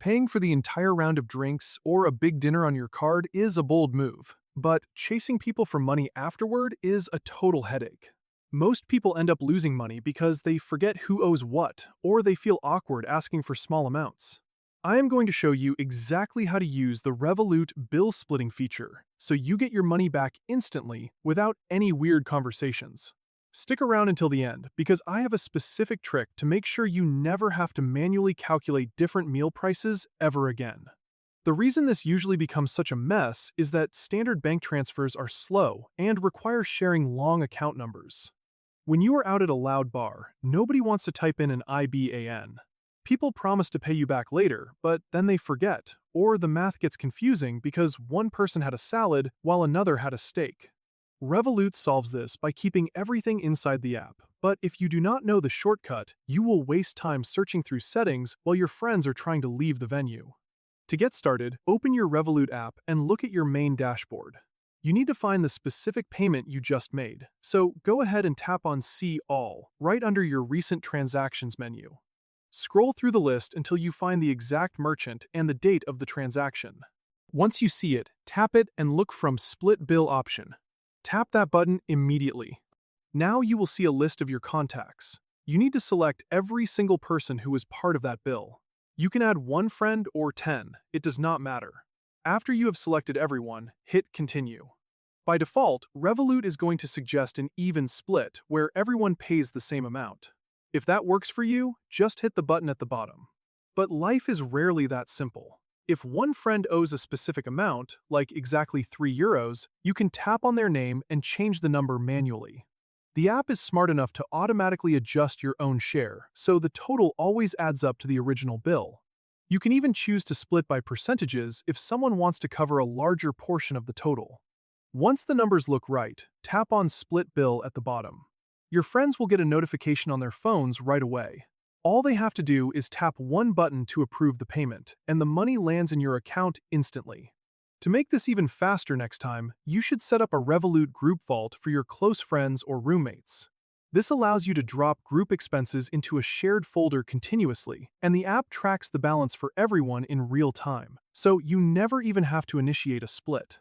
Paying for the entire round of drinks or a big dinner on your card is a bold move, but chasing people for money afterward is a total headache. Most people end up losing money because they forget who owes what, or they feel awkward asking for small amounts. I am going to show you exactly how to use the Revolut Bill Splitting feature, so you get your money back instantly without any weird conversations. Stick around until the end, because I have a specific trick to make sure you never have to manually calculate different meal prices ever again. The reason this usually becomes such a mess is that standard bank transfers are slow and require sharing long account numbers. When you are out at a loud bar, nobody wants to type in an IBAN. People promise to pay you back later, but then they forget, or the math gets confusing because one person had a salad while another had a steak. Revolut solves this by keeping everything inside the app, but if you do not know the shortcut, you will waste time searching through settings while your friends are trying to leave the venue. To get started, open your Revolut app and look at your main dashboard. You need to find the specific payment you just made, so go ahead and tap on See All right under your Recent Transactions menu. Scroll through the list until you find the exact merchant and the date of the transaction. Once you see it, tap it and look from Split Bill option. Tap that button immediately. Now you will see a list of your contacts. You need to select every single person who is part of that bill. You can add one friend or 10, it does not matter. After you have selected everyone, hit Continue. By default, Revolut is going to suggest an even split where everyone pays the same amount. If that works for you, just hit the button at the bottom. But life is rarely that simple. If one friend owes a specific amount, like exactly €3, you can tap on their name and change the number manually. The app is smart enough to automatically adjust your own share, so the total always adds up to the original bill. You can even choose to split by percentages if someone wants to cover a larger portion of the total. Once the numbers look right, tap on Split Bill at the bottom. Your friends will get a notification on their phones right away. All they have to do is tap one button to approve the payment, and the money lands in your account instantly. To make this even faster next time, you should set up a Revolut group vault for your close friends or roommates. This allows you to drop group expenses into a shared folder continuously, and the app tracks the balance for everyone in real time, so you never even have to initiate a split.